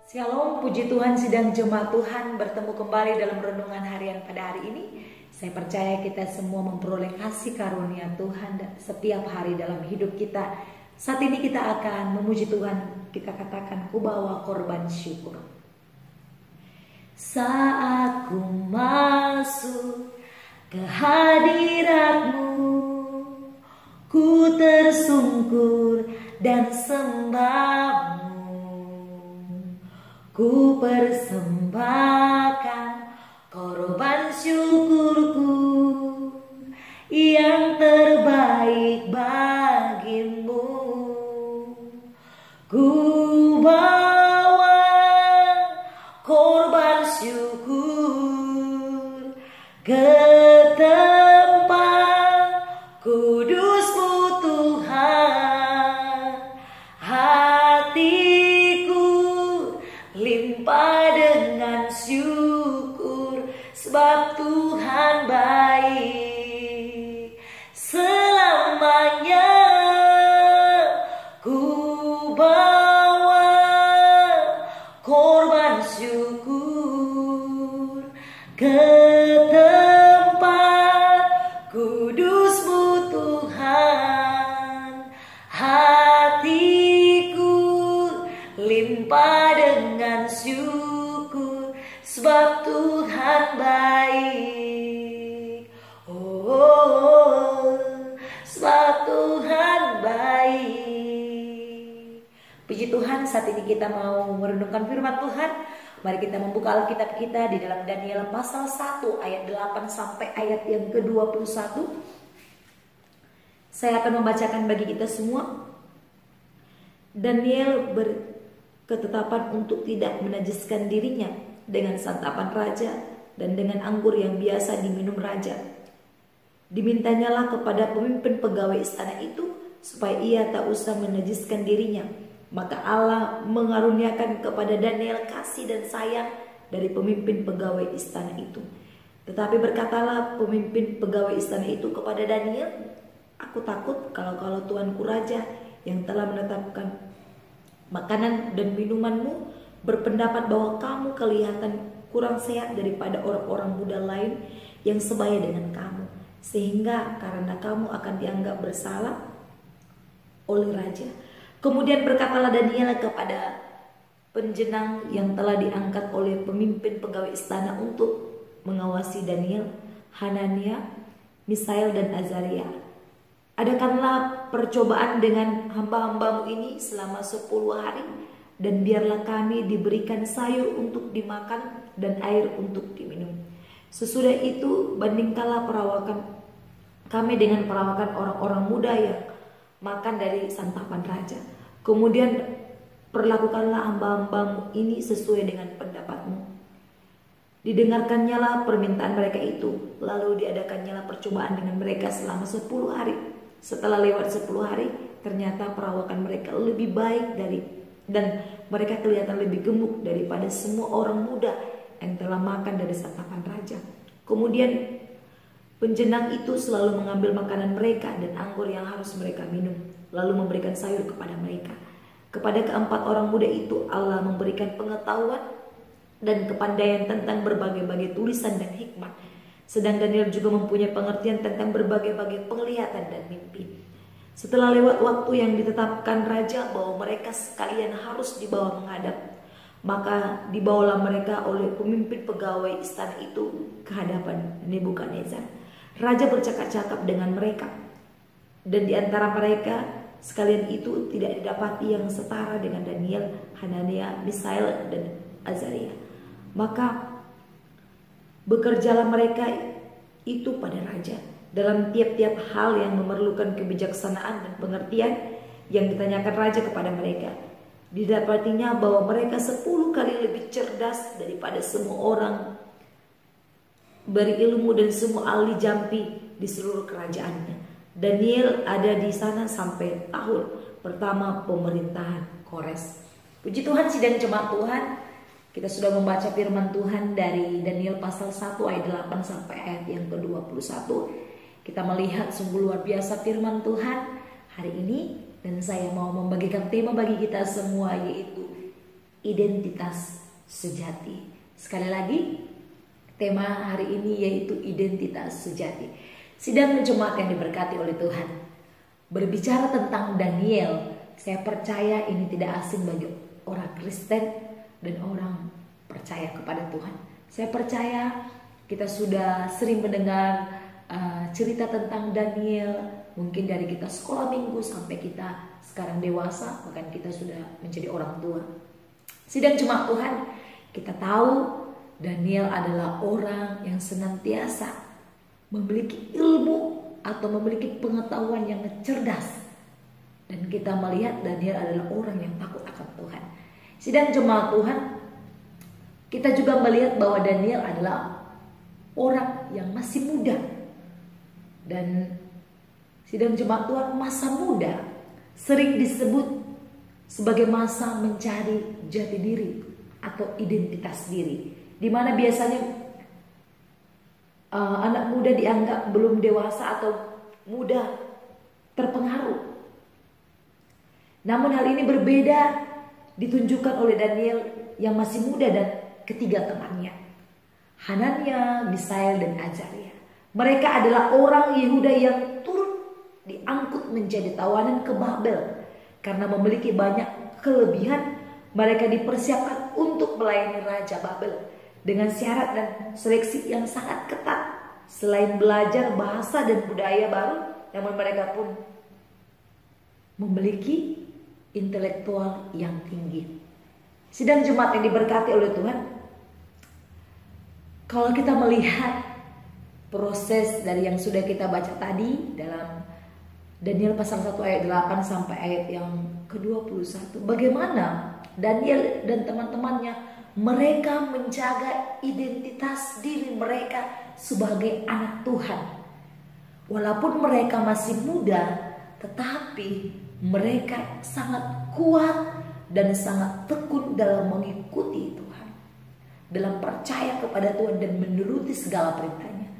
Shalom, puji Tuhan, sidang jemaat Tuhan bertemu kembali dalam renungan harian pada hari ini. Saya percaya kita semua memperoleh kasih karunia Tuhan setiap hari dalam hidup kita. Saat ini kita akan memuji Tuhan, kita katakan ku bawa korban syukur. Saat ku masuk ke hadirat-Mu, ku tersungkur dan sembah-Mu. Ku persembahkan korban syukurku yang terbaik bagimu. Ku bawa korban syukur ke tempat kudus-Mu Tuhan. Hatiku limpah dengan syukur, sebab Tuhan baik selamanya. Ku bawa korban syukur ke tempat kudus-Mu Tuhan. Hatiku limpah dengan syukur, sebab Tuhan baik. Sebab Tuhan baik. Puji Tuhan, saat ini kita mau merenungkan firman Tuhan. Mari kita membuka Alkitab kita di dalam Daniel pasal 1 ayat 8 sampai ayat yang ke-21. Saya akan membacakan bagi kita semua. Daniel berketetapan untuk tidak menajiskan dirinya dengan santapan raja dan dengan anggur yang biasa diminum raja. Dimintanyalah kepada pemimpin pegawai istana itu supaya ia tak usah menajiskan dirinya. Maka Allah mengaruniakan kepada Daniel kasih dan sayang dari pemimpin pegawai istana itu. Tetapi berkatalah pemimpin pegawai istana itu kepada Daniel, "Aku takut kalau tuanku raja yang telah menetapkan makanan dan minumanmu berpendapat bahwa kamu kelihatan kurang sehat daripada orang-orang muda lain yang sebaya dengan kamu, sehingga karena kamu akan dianggap bersalah oleh raja." Kemudian berkatalah Daniel kepada penjenang yang telah diangkat oleh pemimpin pegawai istana untuk mengawasi Daniel, Hanania, Misael dan Azaria, "Adakanlah percobaan dengan hamba-hambamu ini selama 10 hari, dan biarlah kami diberikan sayur untuk dimakan dan air untuk diminum. Sesudah itu bandingkanlah perawakan kami dengan perawakan orang-orang muda yang makan dari santapan raja. Kemudian perlakukanlah hamba-hambamu ini sesuai dengan pendapatmu." Didengarkannyalah permintaan mereka itu, lalu diadakannyalah percobaan dengan mereka selama 10 hari. Setelah lewat 10 hari, ternyata perawakan mereka lebih baik dan mereka kelihatan lebih gemuk daripada semua orang muda yang telah makan dari santapan raja. Kemudian penjenang itu selalu mengambil makanan mereka dan anggur yang harus mereka minum, lalu memberikan sayur kepada mereka. Kepada keempat orang muda itu Allah memberikan pengetahuan dan kepandaian tentang berbagai-bagai tulisan dan hikmat. Sedang Daniel juga mempunyai pengertian tentang berbagai-bagai penglihatan dan mimpi. Setelah lewat waktu yang ditetapkan raja bahwa mereka sekalian harus dibawa menghadap, maka dibawalah mereka oleh pemimpin pegawai istana itu ke hadapan Nebukadnezar. Raja bercakap-cakap dengan mereka, dan di antara mereka sekalian itu tidak didapati yang setara dengan Daniel, Hanania, Misael dan Azaria. Maka bekerjalah mereka itu pada raja dalam tiap-tiap hal yang memerlukan kebijaksanaan dan pengertian yang ditanyakan raja kepada mereka. Didapatinya bahwa mereka 10 kali lebih cerdas daripada semua orang berilmu dan semua ahli jampi di seluruh kerajaannya. Daniel ada di sana sampai tahun pertama pemerintahan Kores. Puji Tuhan, sidang jemaat Tuhan, kita sudah membaca firman Tuhan dari Daniel pasal 1 ayat 8 sampai ayat yang ke-21. Kita melihat sungguh luar biasa firman Tuhan hari ini, dan saya mau membagikan tema bagi kita semua, yaitu identitas sejati. Sekali lagi, tema hari ini yaitu identitas sejati. Sidang jemaat yang diberkati oleh Tuhan, berbicara tentang Daniel, saya percaya ini tidak asing bagi orang Kristen dan orang percaya kepada Tuhan. Saya percaya kita sudah sering mendengar cerita tentang Daniel, mungkin dari kita sekolah minggu sampai kita sekarang dewasa, bahkan kita sudah menjadi orang tua. Sidang jemaat Tuhan, kita tahu Daniel adalah orang yang senantiasa memiliki ilmu atau memiliki pengetahuan yang cerdas. Dan kita melihat Daniel adalah orang yang takut akan Tuhan. Sidang jemaat Tuhan, kita juga melihat bahwa Daniel adalah orang yang masih muda. Dan sidang jemaat Tuhan, masa muda sering disebut sebagai masa mencari jati diri atau identitas diri, di mana biasanya anak muda dianggap belum dewasa atau mudah terpengaruh. Namun hal ini berbeda ditunjukkan oleh Daniel yang masih muda dan ketiga temannya, Hanania, Misael, dan Azaria. Mereka adalah orang Yehuda yang turut diangkut menjadi tawanan ke Babel. Karena memiliki banyak kelebihan, mereka dipersiapkan untuk melayani Raja Babel dengan syarat dan seleksi yang sangat ketat. Selain belajar bahasa dan budaya baru, namun mereka pun memiliki intelektual yang tinggi. Sidang jemaat yang diberkati oleh Tuhan, kalau kita melihat proses dari yang sudah kita baca tadi dalam Daniel pasal 1 ayat 8 sampai ayat yang ke-21, bagaimana Daniel dan teman-temannya mereka menjaga identitas diri mereka sebagai anak Tuhan. Walaupun mereka masih muda, tetapi mereka sangat kuat dan sangat tekun dalam mengikuti Tuhan, dalam percaya kepada Tuhan dan menuruti segala perintahnya.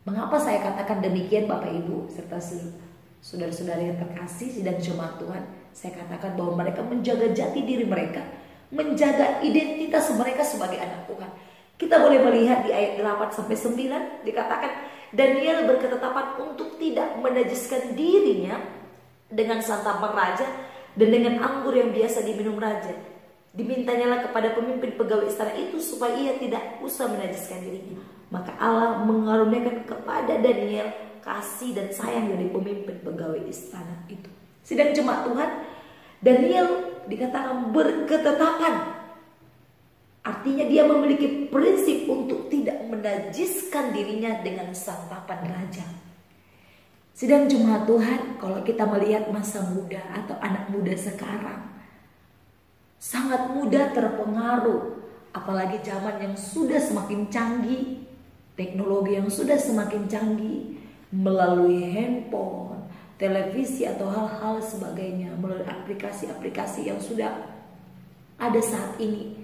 Mengapa saya katakan demikian, Bapak Ibu serta saudara-saudara yang terkasih sidang jemaat Tuhan? Saya katakan bahwa mereka menjaga jati diri mereka, menjaga identitas mereka sebagai anak Tuhan. Kita boleh melihat di ayat 8 sampai 9 dikatakan Daniel berketetapan untuk tidak menajiskan dirinya dengan santapan raja dan dengan anggur yang biasa diminum raja. Dimintanyalah kepada pemimpin pegawai istana itu supaya ia tidak usah menajiskan dirinya. Maka Allah mengaruniakan kepada Daniel kasih dan sayang dari pemimpin pegawai istana itu. Sidang jemaat Tuhan, Daniel dikatakan berketetapan. Artinya dia memiliki prinsip untuk tidak menajiskan dirinya dengan santapan raja. Sidang jemaat Tuhan, kalau kita melihat masa muda atau anak muda sekarang, sangat mudah terpengaruh. Apalagi zaman yang sudah semakin canggih, teknologi yang sudah semakin canggih, melalui handphone, televisi atau hal-hal sebagainya, melalui aplikasi-aplikasi yang sudah ada saat ini.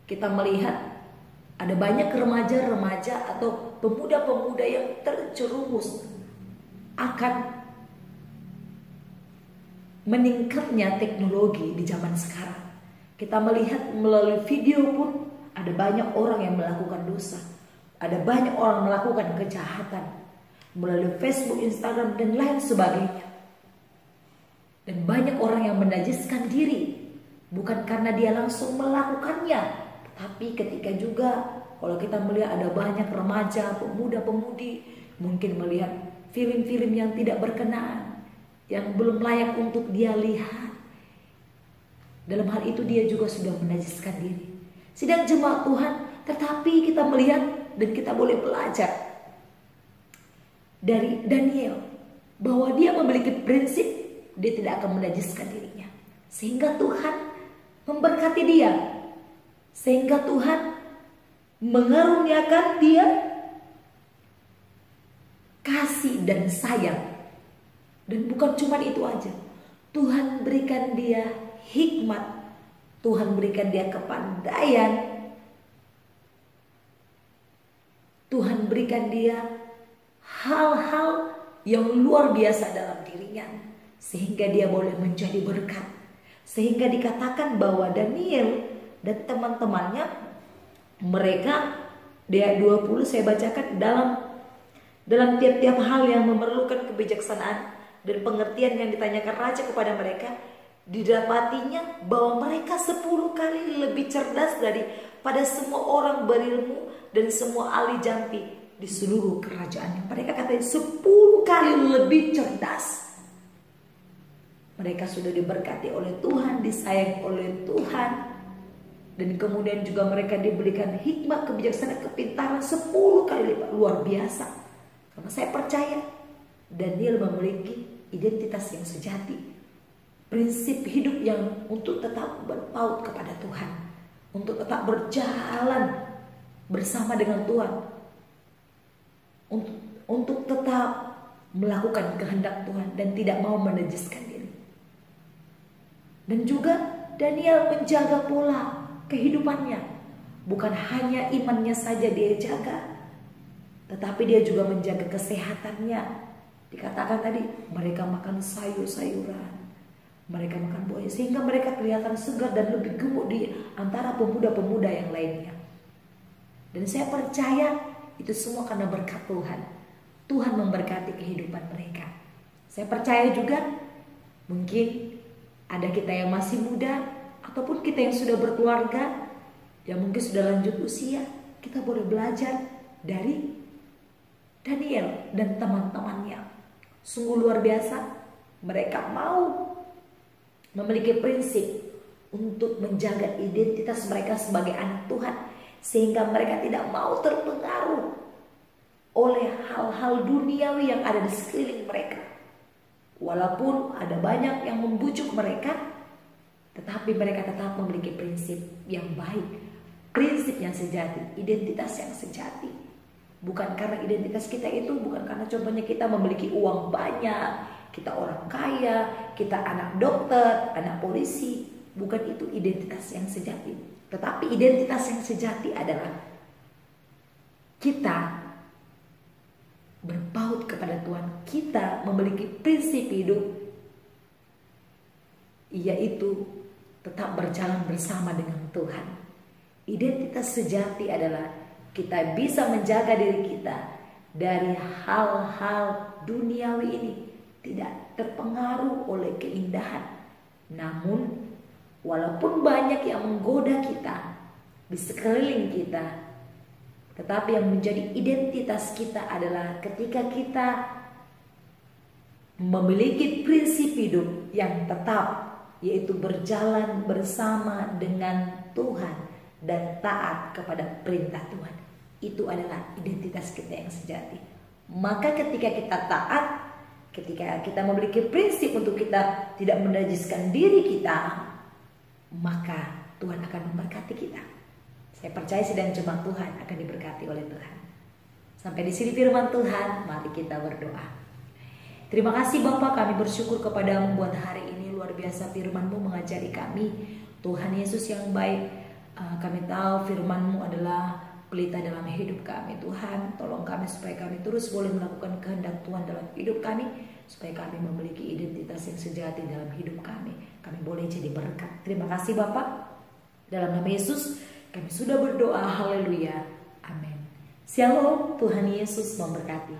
Kita melihat ada banyak remaja-remaja atau pemuda-pemuda yang terjerumus akan meningkatnya teknologi di zaman sekarang. Kita melihat melalui video pun ada banyak orang yang melakukan dosa, ada banyak orang melakukan kejahatan melalui Facebook, Instagram, dan lain sebagainya. Dan banyak orang yang menajiskan diri bukan karena dia langsung melakukannya, tapi ketika juga kalau kita melihat ada banyak remaja, pemuda-pemudi mungkin melihat film-film yang tidak berkenaan, yang belum layak untuk dia lihat. Dalam hal itu dia juga sudah menajiskan diri. Sidang jemaat Tuhan, tetapi kita melihat dan kita boleh belajar dari Daniel bahwa dia memiliki prinsip dia tidak akan menajiskan dirinya, sehingga Tuhan memberkati dia, sehingga Tuhan mengaruniakan dia kasih dan sayang. Dan bukan cuma itu aja, Tuhan berikan dia hikmat, Tuhan berikan dia kepandaian, Tuhan berikan dia hal-hal yang luar biasa dalam dirinya, sehingga dia boleh menjadi berkat. Sehingga dikatakan bahwa Daniel dan teman-temannya. Mereka dia 20 saya bacakan, dalam tiap-tiap hal yang memerlukan kebijaksanaan dan pengertian yang ditanyakan raja kepada mereka, didapatinya bahwa mereka 10 kali lebih cerdas daripada semua orang berilmu dan semua ahli jampi di seluruh kerajaan. Mereka katanya 10 kali lebih cerdas. Mereka sudah diberkati oleh Tuhan, disayang oleh Tuhan, dan kemudian juga mereka diberikan hikmat, kebijaksanaan, kepintaran 10 kali lipat. Luar biasa. Karena saya percaya Daniel memiliki identitas yang sejati, prinsip hidup yang untuk tetap berpaut kepada Tuhan, untuk tetap berjalan bersama dengan Tuhan, untuk tetap melakukan kehendak Tuhan dan tidak mau menajiskan diri. Dan juga Daniel menjaga pola kehidupannya. Bukan hanya imannya saja dia jaga, tetapi dia juga menjaga kesehatannya. Dikatakan tadi mereka makan sayur-sayuran, mereka makan buah, sehingga mereka kelihatan segar dan lebih gemuk di antara pemuda-pemuda yang lainnya. Dan saya percaya itu semua karena berkat Tuhan. Tuhan memberkati kehidupan mereka. Saya percaya juga mungkin ada kita yang masih muda ataupun kita yang sudah berkeluarga, yang mungkin sudah lanjut usia, kita boleh belajar dari Daniel dan teman-temannya. Sungguh luar biasa. Mereka mau memiliki prinsip untuk menjaga identitas mereka sebagai anak Tuhan, sehingga mereka tidak mau terpengaruh oleh hal-hal duniawi yang ada di sekeliling mereka. Walaupun ada banyak yang membujuk mereka, tetapi mereka tetap memiliki prinsip yang baik, prinsip yang sejati, identitas yang sejati. Bukan karena identitas kita itu, bukan karena contohnya kita memiliki uang banyak, kita orang kaya, kita anak dokter, anak polisi. Bukan itu identitas yang sejati. Tetapi identitas yang sejati adalah kita berpaut kepada Tuhan, kita memiliki prinsip hidup, yaitu tetap berjalan bersama dengan Tuhan. Identitas sejati adalah kita bisa menjaga diri kita dari hal-hal duniawi ini, tidak terpengaruh oleh keindahan. Namun walaupun banyak yang menggoda kita di sekeliling kita, tetapi yang menjadi identitas kita adalah ketika kita memiliki prinsip hidup yang tetap, yaitu berjalan bersama dengan Tuhan dan taat kepada perintah Tuhan. Itu adalah identitas kita yang sejati. Maka ketika kita taat, ketika kita memiliki prinsip untuk kita tidak menajiskan diri kita, maka Tuhan akan memberkati kita. Saya percaya sidang jemaat Tuhan akan diberkati oleh Tuhan. Sampai di sini firman Tuhan, mari kita berdoa. Terima kasih Bapa, kami bersyukur kepadamu buat hari ini. Luar biasa firman-Mu mengajari kami. Tuhan Yesus yang baik, kami tahu firman-Mu adalah pelita dalam hidup kami. Tuhan, tolong kami supaya kami terus boleh melakukan kehendak Tuhan dalam hidup kami, supaya kami memiliki identitas yang sejati dalam hidup kami. Kami boleh jadi berkat. Terima kasih Bapa. Dalam nama Yesus kami sudah berdoa, haleluya, amin. Shalom, Tuhan Yesus memberkati.